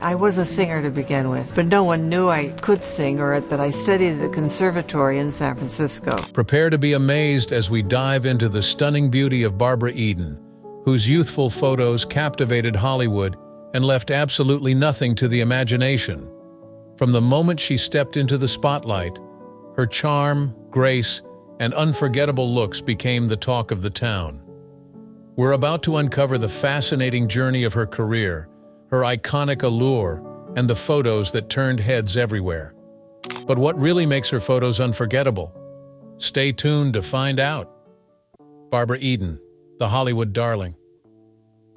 I was a singer to begin with, but no one knew I could sing or that I studied at the conservatory in San Francisco. Prepare to be amazed as we dive into the stunning beauty of Barbra Eden, whose youthful photos captivated Hollywood and left absolutely nothing to the imagination. From the moment she stepped into the spotlight, her charm, grace, and unforgettable looks became the talk of the town. We're about to uncover the fascinating journey of her career, her iconic allure, and the photos that turned heads everywhere. But what really makes her photos unforgettable? Stay tuned to find out. Barbra Eden, the Hollywood darling.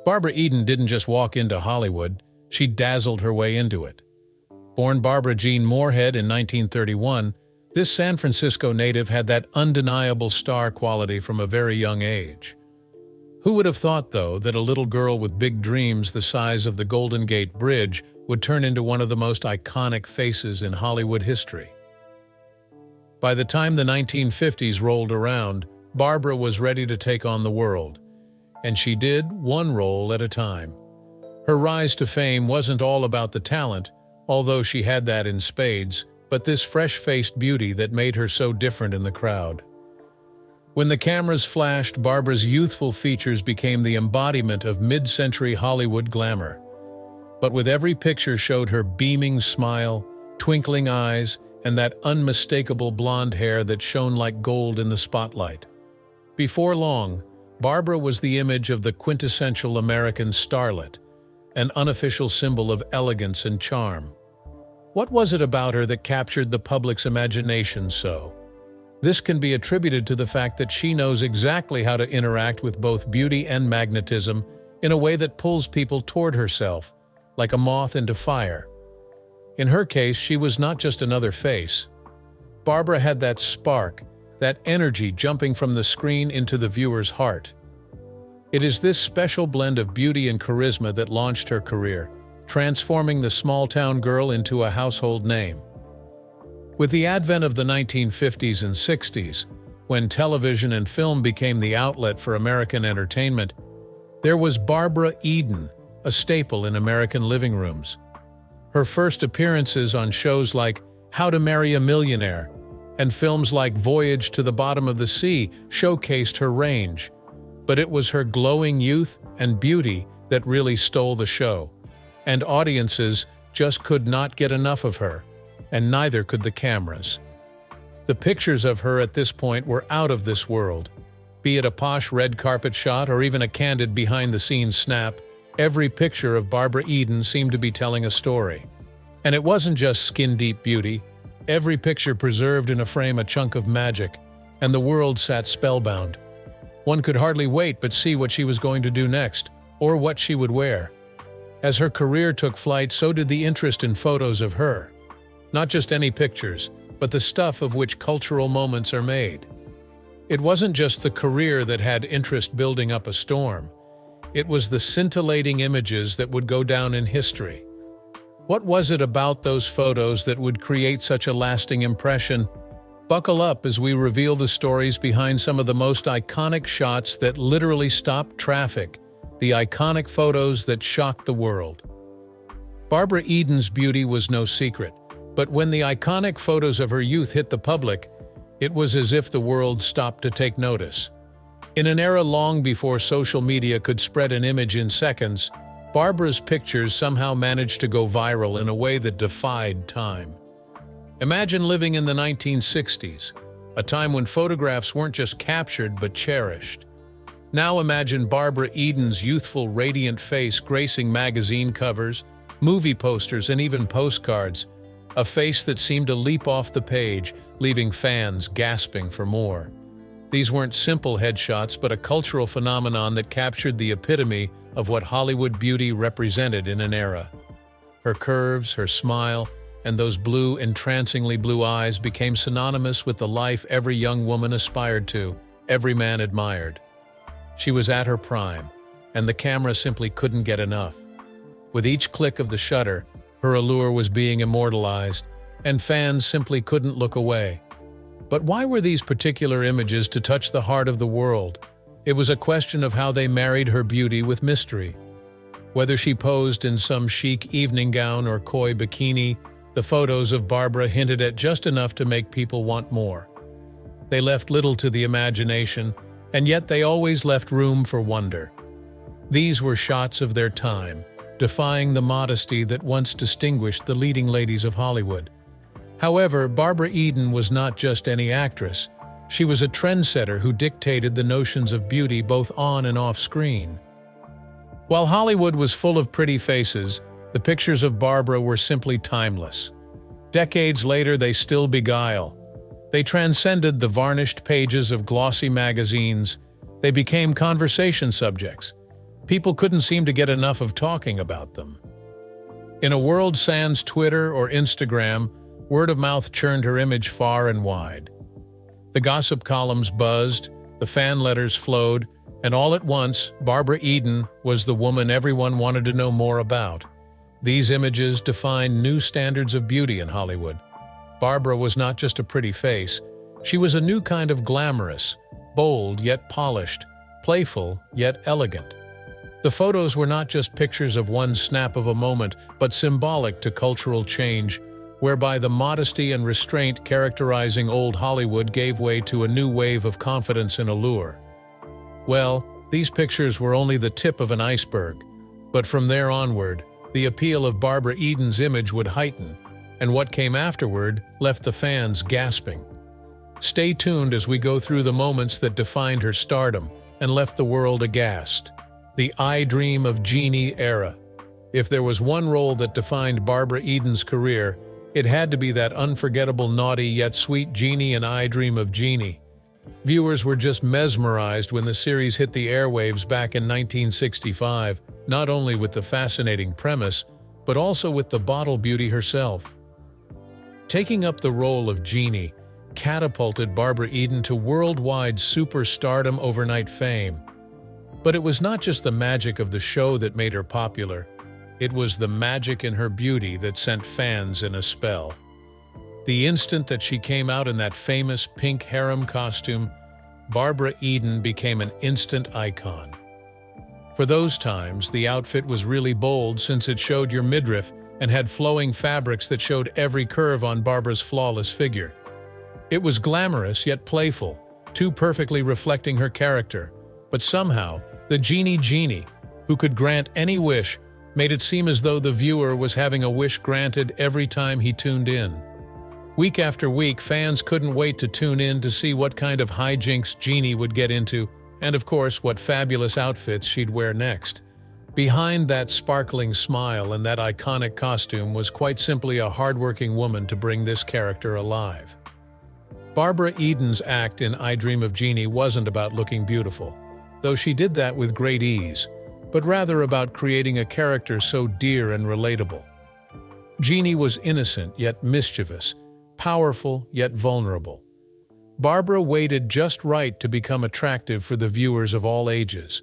Barbra Eden didn't just walk into Hollywood, she dazzled her way into it. Born Barbara Jean Moorhead in 1931, this San Francisco native had that undeniable star quality from a very young age. Who would have thought, though, that a little girl with big dreams the size of the Golden Gate Bridge would turn into one of the most iconic faces in Hollywood history? By the time the 1950s rolled around, Barbra was ready to take on the world, and she did one role at a time. Her rise to fame wasn't all about the talent, although she had that in spades, but this fresh-faced beauty that made her so different in the crowd. When the cameras flashed, Barbra's youthful features became the embodiment of mid-century Hollywood glamour. But with every picture showed her beaming smile, twinkling eyes, and that unmistakable blonde hair that shone like gold in the spotlight. Before long, Barbra was the image of the quintessential American starlet, an unofficial symbol of elegance and charm. What was it about her that captured the public's imagination so? This can be attributed to the fact that she knows exactly how to interact with both beauty and magnetism in a way that pulls people toward herself, like a moth into fire. In her case, she was not just another face. Barbra had that spark, that energy jumping from the screen into the viewer's heart. It is this special blend of beauty and charisma that launched her career, transforming the small-town girl into a household name. With the advent of the 1950s and 60s, when television and film became the outlet for American entertainment, there was Barbra Eden, a staple in American living rooms. Her first appearances on shows like How to Marry a Millionaire and films like Voyage to the Bottom of the Sea showcased her range, but it was her glowing youth and beauty that really stole the show, and audiences just could not get enough of her. And neither could the cameras. The pictures of her at this point were out of this world. Be it a posh red carpet shot or even a candid behind-the-scenes snap, every picture of Barbra Eden seemed to be telling a story. And it wasn't just skin-deep beauty. Every picture preserved in a frame a chunk of magic, and the world sat spellbound. One could hardly wait but see what she was going to do next, or what she would wear. As her career took flight, so did the interest in photos of her. Not just any pictures, but the stuff of which cultural moments are made. It wasn't just the career that had interest building up a storm. It was the scintillating images that would go down in history. What was it about those photos that would create such a lasting impression? Buckle up as we reveal the stories behind some of the most iconic shots that literally stopped traffic, the iconic photos that shocked the world. Barbra Eden's beauty was no secret. But when the iconic photos of her youth hit the public, it was as if the world stopped to take notice. In an era long before social media could spread an image in seconds, Barbra's pictures somehow managed to go viral in a way that defied time. Imagine living in the 1960s, a time when photographs weren't just captured but cherished. Now imagine Barbra Eden's youthful, radiant face gracing magazine covers, movie posters, and even postcards. A face that seemed to leap off the page, leaving fans gasping for more. These weren't simple headshots, but a cultural phenomenon that captured the epitome of what Hollywood beauty represented in an era. Her curves, her smile, and those blue, entrancingly blue eyes became synonymous with the life every young woman aspired to, every man admired. She was at her prime, and the camera simply couldn't get enough. With each click of the shutter, her allure was being immortalized, and fans simply couldn't look away. But why were these particular images to touch the heart of the world? It was a question of how they married her beauty with mystery. Whether she posed in some chic evening gown or coy bikini, the photos of Barbra hinted at just enough to make people want more. They left little to the imagination, and yet they always left room for wonder. These were shots of their time, defying the modesty that once distinguished the leading ladies of Hollywood. However, Barbra Eden was not just any actress. She was a trendsetter who dictated the notions of beauty both on and off screen. While Hollywood was full of pretty faces, the pictures of Barbra were simply timeless. Decades later, they still beguile. They transcended the varnished pages of glossy magazines. They became conversation subjects. People couldn't seem to get enough of talking about them. In a world sans Twitter or Instagram, word of mouth churned her image far and wide. The gossip columns buzzed, the fan letters flowed, and all at once, Barbra Eden was the woman everyone wanted to know more about. These images defined new standards of beauty in Hollywood. Barbra was not just a pretty face. She was a new kind of glamorous, bold yet polished, playful yet elegant. The photos were not just pictures of one snap of a moment, but symbolic to cultural change, whereby the modesty and restraint characterizing old Hollywood gave way to a new wave of confidence and allure. Well, these pictures were only the tip of an iceberg, but from there onward, the appeal of Barbra Eden's image would heighten, and what came afterward left the fans gasping. Stay tuned as we go through the moments that defined her stardom and left the world aghast. The I Dream of Jeannie era. If there was one role that defined Barbra Eden's career, it had to be that unforgettable naughty yet sweet Jeannie in I Dream of Jeannie. Viewers were just mesmerized when the series hit the airwaves back in 1965, not only with the fascinating premise, but also with the bottle beauty herself. Taking up the role of Jeannie catapulted Barbra Eden to worldwide superstardom overnight fame. But it was not just the magic of the show that made her popular. It was the magic in her beauty that sent fans in a spell. The instant that she came out in that famous pink harem costume, Barbra Eden became an instant icon. For those times, the outfit was really bold since it showed your midriff and had flowing fabrics that showed every curve on Barbra's flawless figure. It was glamorous yet playful, too perfectly reflecting her character. But somehow, the Jeannie, who could grant any wish, made it seem as though the viewer was having a wish granted every time he tuned in. Week after week, fans couldn't wait to tune in to see what kind of hijinks Jeannie would get into, and of course, what fabulous outfits she'd wear next. Behind that sparkling smile and that iconic costume was quite simply a hardworking woman to bring this character alive. Barbra Eden's act in I Dream of Jeannie wasn't about looking beautiful, though she did that with great ease, but rather about creating a character so dear and relatable. Jeannie was innocent yet mischievous, powerful yet vulnerable. Barbra waited just right to become attractive for the viewers of all ages.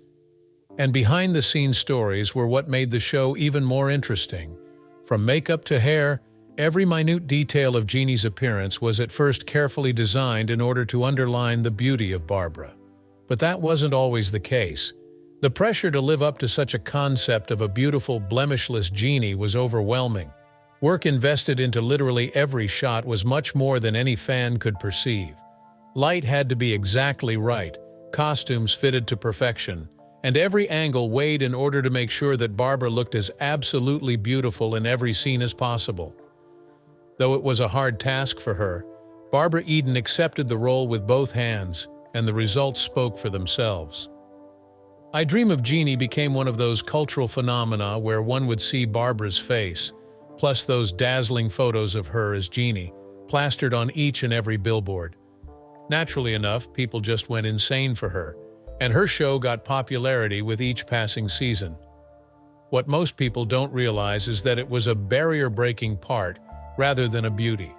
And behind-the-scenes stories were what made the show even more interesting. From makeup to hair, every minute detail of Jeannie's appearance was at first carefully designed in order to underline the beauty of Barbra. But that wasn't always the case. The pressure to live up to such a concept of a beautiful, blemishless Jeannie was overwhelming. Work invested into literally every shot was much more than any fan could perceive. Light had to be exactly right, costumes fitted to perfection, and every angle weighed in order to make sure that Barbra looked as absolutely beautiful in every scene as possible. Though it was a hard task for her, Barbra Eden accepted the role with both hands, and the results spoke for themselves. I Dream of Jeannie became one of those cultural phenomena where one would see Barbra's face, plus those dazzling photos of her as Jeannie, plastered on each and every billboard. Naturally enough, people just went insane for her, and her show got popularity with each passing season. What most people don't realize is that it was a barrier-breaking part rather than a beauty.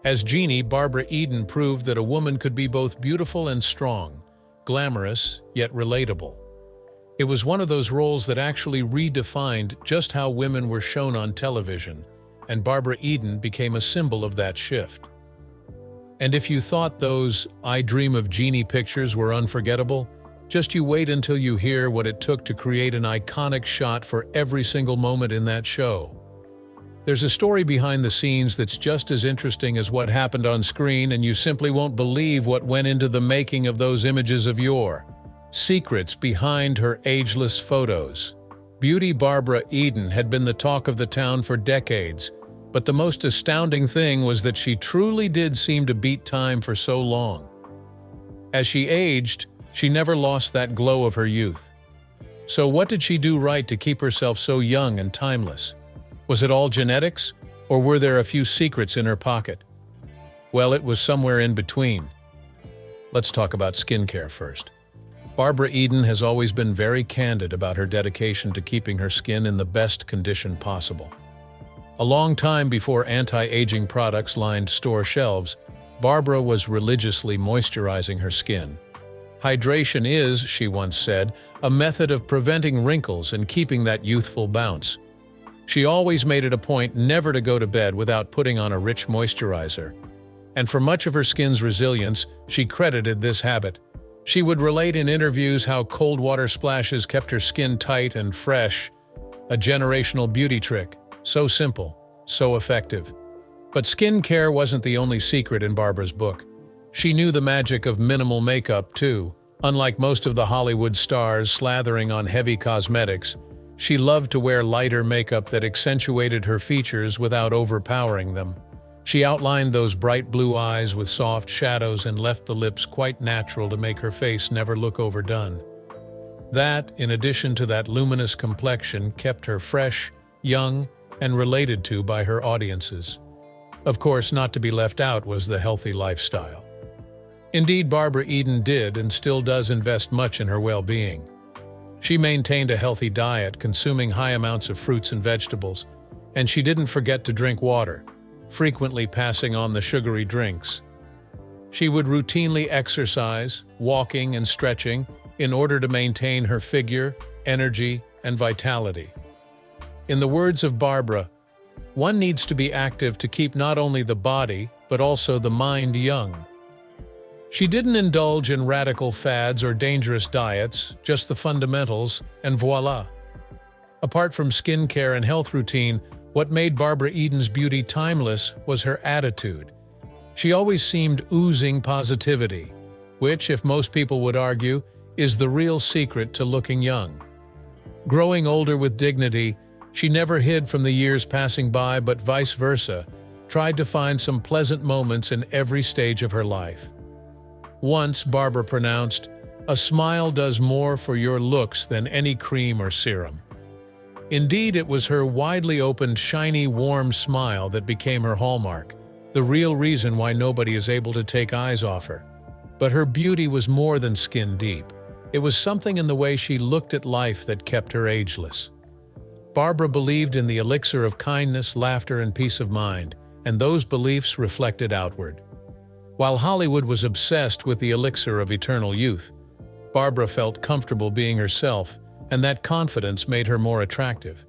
As Jeannie, Barbra Eden proved that a woman could be both beautiful and strong, glamorous yet relatable. It was one of those roles that actually redefined just how women were shown on television, and Barbra Eden became a symbol of that shift. And if you thought those I Dream of Jeannie pictures were unforgettable, Just you wait until you hear what it took to create an iconic shot for every single moment in that show. There's a story behind the scenes that's just as interesting as what happened on screen, and you simply won't believe what went into the making of those images of yore. Secrets behind her ageless photos. Beauty Barbra Eden had been the talk of the town for decades, but the most astounding thing was that she truly did seem to beat time for so long. As she aged, she never lost that glow of her youth. So what did she do right to keep herself so young and timeless? Was it all genetics, or were there a few secrets in her pocket? Well, it was somewhere in between. Let's talk about skincare first. Barbra Eden has always been very candid about her dedication to keeping her skin in the best condition possible. A long time before anti-aging products lined store shelves, Barbra was religiously moisturizing her skin. Hydration is, she once said, a method of preventing wrinkles and keeping that youthful bounce. She always made it a point never to go to bed without putting on a rich moisturizer. And for much of her skin's resilience, she credited this habit. She would relate in interviews how cold water splashes kept her skin tight and fresh. A generational beauty trick. So simple, so effective. But skincare wasn't the only secret in Barbra's book. She knew the magic of minimal makeup, too. Unlike most of the Hollywood stars slathering on heavy cosmetics, she loved to wear lighter makeup that accentuated her features without overpowering them. She outlined those bright blue eyes with soft shadows and left the lips quite natural to make her face never look overdone. That, in addition to that luminous complexion, kept her fresh, young, and related to by her audiences. Of course, not to be left out was the healthy lifestyle. Indeed, Barbra Eden did and still does invest much in her well-being. She maintained a healthy diet, consuming high amounts of fruits and vegetables, and she didn't forget to drink water, frequently passing on the sugary drinks. She would routinely exercise, walking and stretching, in order to maintain her figure, energy, and vitality. In the words of Barbra, one needs to be active to keep not only the body, but also the mind young. She didn't indulge in radical fads or dangerous diets, just the fundamentals, and voila. Apart from skincare and health routine, what made Barbra Eden's beauty timeless was her attitude. She always seemed oozing positivity, which, if most people would argue, is the real secret to looking young. Growing older with dignity, she never hid from the years passing by, but vice versa, tried to find some pleasant moments in every stage of her life. Once, Barbra pronounced, "A smile does more for your looks than any cream or serum." Indeed, it was her widely opened, shiny, warm smile that became her hallmark, the real reason why nobody is able to take eyes off her. But her beauty was more than skin deep. It was something in the way she looked at life that kept her ageless. Barbra believed in the elixir of kindness, laughter, and peace of mind, and those beliefs reflected outward. While Hollywood was obsessed with the elixir of eternal youth, Barbra felt comfortable being herself, and that confidence made her more attractive.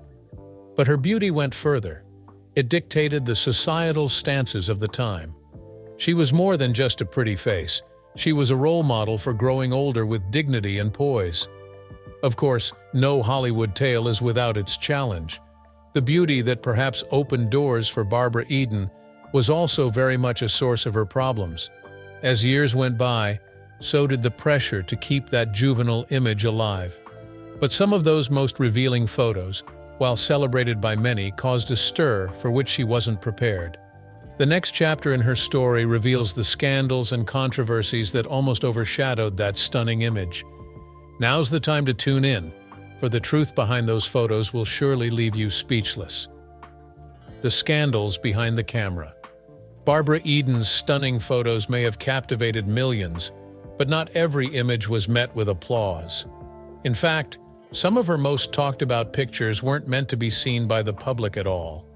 But her beauty went further. It dictated the societal stances of the time. She was more than just a pretty face. She was a role model for growing older with dignity and poise. Of course, no Hollywood tale is without its challenge. The beauty that perhaps opened doors for Barbra Eden was also very much a source of her problems. As years went by, so did the pressure to keep that juvenile image alive. But some of those most revealing photos, while celebrated by many, caused a stir for which she wasn't prepared. The next chapter in her story reveals the scandals and controversies that almost overshadowed that stunning image. Now's the time to tune in, for the truth behind those photos will surely leave you speechless. The scandals behind the camera. Barbra Eden's stunning photos may have captivated millions, but not every image was met with applause. In fact, some of her most talked about pictures weren't meant to be seen by the public at all.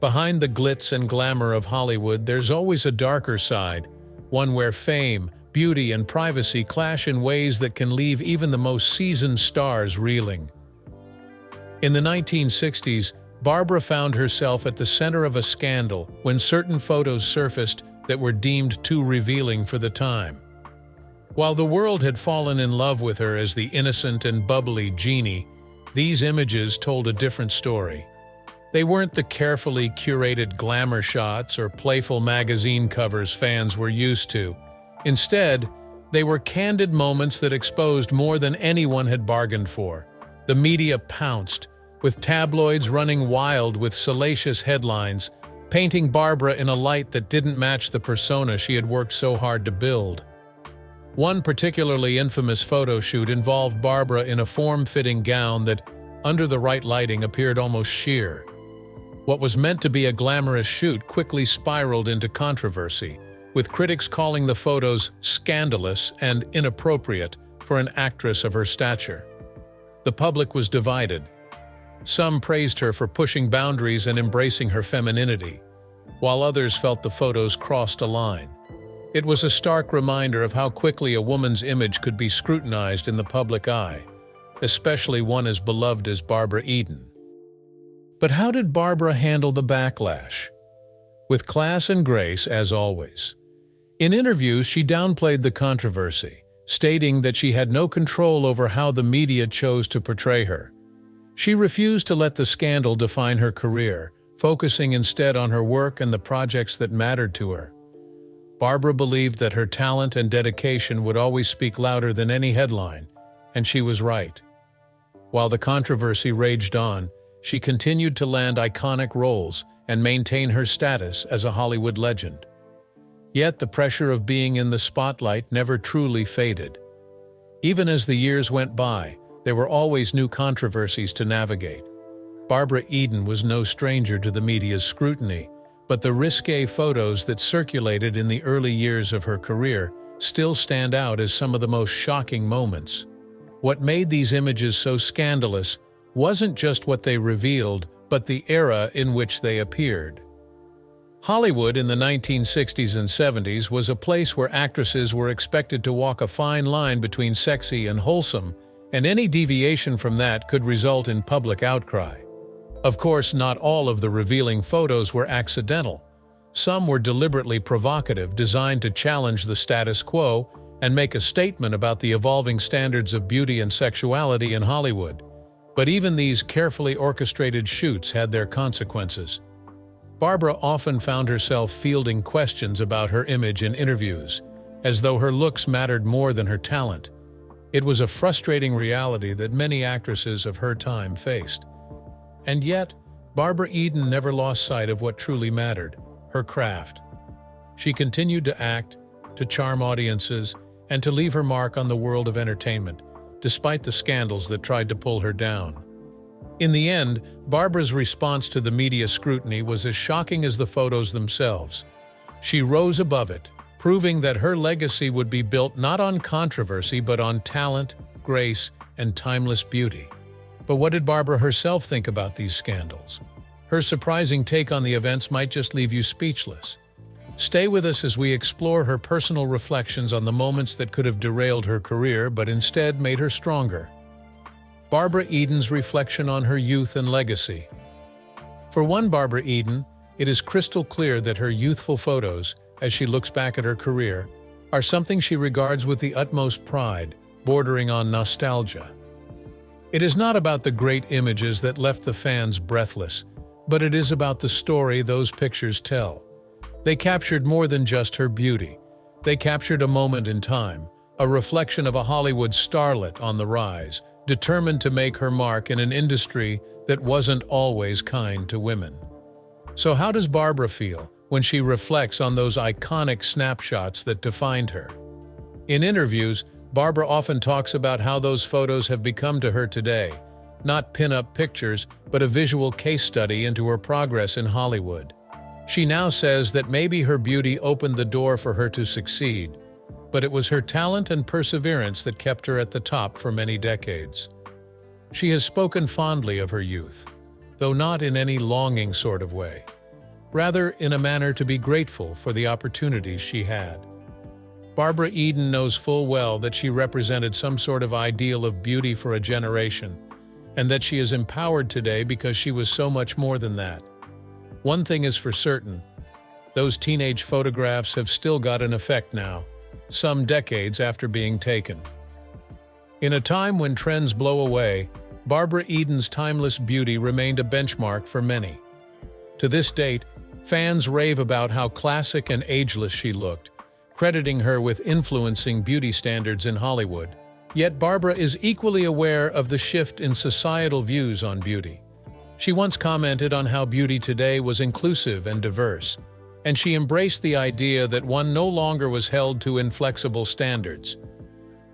Behind the glitz and glamour of Hollywood, there's always a darker side, one where fame, beauty, and privacy clash in ways that can leave even the most seasoned stars reeling. In the 1960s, Barbra found herself at the center of a scandal when certain photos surfaced that were deemed too revealing for the time. While the world had fallen in love with her as the innocent and bubbly Jeannie, these images told a different story. They weren't the carefully curated glamour shots or playful magazine covers fans were used to. Instead, they were candid moments that exposed more than anyone had bargained for. The media pounced, with tabloids running wild with salacious headlines, painting Barbra in a light that didn't match the persona she had worked so hard to build. One particularly infamous photo shoot involved Barbra in a form-fitting gown that, under the right lighting, appeared almost sheer. What was meant to be a glamorous shoot quickly spiraled into controversy, with critics calling the photos scandalous and inappropriate for an actress of her stature. The public was divided. Some praised her for pushing boundaries and embracing her femininity, while others felt the photos crossed a line. It was a stark reminder of how quickly a woman's image could be scrutinized in the public eye, especially one as beloved as Barbra Eden. But how did Barbra handle the backlash? With class and grace, as always. In interviews, she downplayed the controversy, stating that she had no control over how the media chose to portray her. She refused to let the scandal define her career, focusing instead on her work and the projects that mattered to her. Barbra believed that her talent and dedication would always speak louder than any headline, and she was right. While the controversy raged on, she continued to land iconic roles and maintain her status as a Hollywood legend. Yet the pressure of being in the spotlight never truly faded. Even as the years went by, there were always new controversies to navigate. Barbra Eden was no stranger to the media's scrutiny, but the risque photos that circulated in the early years of her career still stand out as some of the most shocking moments. What made these images so scandalous wasn't just what they revealed, but the era in which they appeared. Hollywood in the 1960s and 70s was a place where actresses were expected to walk a fine line between sexy and wholesome, and any deviation from that could result in public outcry. Of course, not all of the revealing photos were accidental. Some were deliberately provocative, designed to challenge the status quo and make a statement about the evolving standards of beauty and sexuality in Hollywood. But even these carefully orchestrated shoots had their consequences. Barbra often found herself fielding questions about her image in interviews, as though her looks mattered more than her talent. It was a frustrating reality that many actresses of her time faced. And yet, Barbra Eden never lost sight of what truly mattered, her craft. She continued to act, to charm audiences, and to leave her mark on the world of entertainment, despite the scandals that tried to pull her down. In the end, Barbra's response to the media scrutiny was as shocking as the photos themselves. She rose above it, proving that her legacy would be built not on controversy but on talent, grace, and timeless beauty. But what did Barbra herself think about these scandals? Her surprising take on the events might just leave you speechless. Stay with us as we explore her personal reflections on the moments that could have derailed her career but instead made her stronger. Barbra Eden's reflection on her youth and legacy. For one Barbra Eden, it is crystal clear that her youthful photos, as she looks back at her career, are something she regards with the utmost pride, bordering on nostalgia. It is not about the great images that left the fans breathless, but it is about the story those pictures tell. They captured more than just her beauty. They captured a moment in time, a reflection of a Hollywood starlet on the rise, determined to make her mark in an industry that wasn't always kind to women. So how does Barbra feel when she reflects on those iconic snapshots that defined her? In interviews, Barbra often talks about how those photos have become to her today, not pin-up pictures, but a visual case study into her progress in Hollywood. She now says that maybe her beauty opened the door for her to succeed, but it was her talent and perseverance that kept her at the top for many decades. She has spoken fondly of her youth, though not in any longing sort of way, rather in a manner to be grateful for the opportunities she had. Barbra Eden knows full well that she represented some sort of ideal of beauty for a generation, and that she is empowered today because she was so much more than that. One thing is for certain, those teenage photographs have still got an effect now, some decades after being taken. In a time when trends blow away, Barbra Eden's timeless beauty remained a benchmark for many. To this date, fans rave about how classic and ageless she looked, crediting her with influencing beauty standards in Hollywood. Yet Barbra is equally aware of the shift in societal views on beauty. She once commented on how beauty today was inclusive and diverse, and she embraced the idea that one no longer was held to inflexible standards.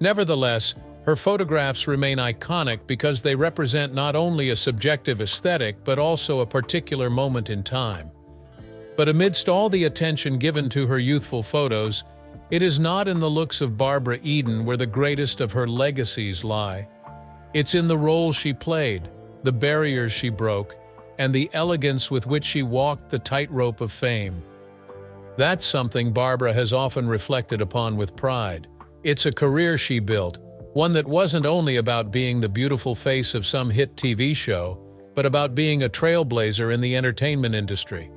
Nevertheless, her photographs remain iconic because they represent not only a subjective aesthetic but also a particular moment in time. But amidst all the attention given to her youthful photos, it is not in the looks of Barbra Eden where the greatest of her legacies lie. It's in the role she played, the barriers she broke, and the elegance with which she walked the tightrope of fame. That's something Barbra has often reflected upon with pride. It's a career she built, one that wasn't only about being the beautiful face of some hit TV show, but about being a trailblazer in the entertainment industry.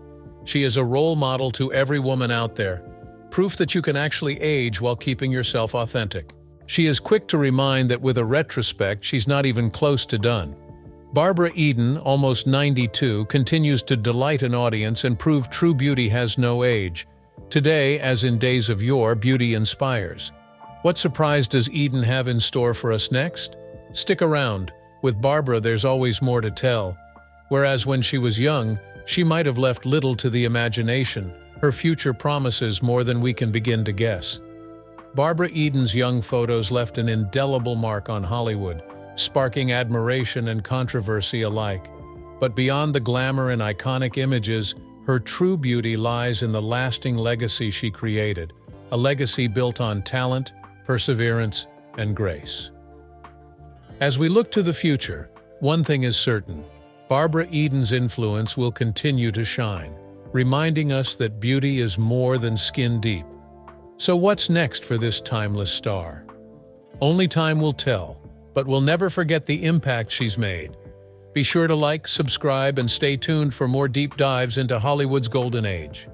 She is a role model to every woman out there, proof that you can actually age while keeping yourself authentic. She is quick to remind that with a retrospect, she's not even close to done. Barbra Eden, almost 92, continues to delight an audience and prove true beauty has no age. Today, as in days of yore, beauty inspires. What surprise does Eden have in store for us next? Stick around. With Barbra, there's always more to tell. Whereas when she was young, she might have left little to the imagination. Her future promises more than we can begin to guess. Barbra Eden's young photos left an indelible mark on Hollywood, sparking admiration and controversy alike. But beyond the glamour and iconic images, her true beauty lies in the lasting legacy she created, a legacy built on talent, perseverance, and grace. As we look to the future, one thing is certain: Barbra Eden's influence will continue to shine, reminding us that beauty is more than skin deep. So what's next for this timeless star? Only time will tell, but we'll never forget the impact she's made. Be sure to like, subscribe, and stay tuned for more deep dives into Hollywood's golden age.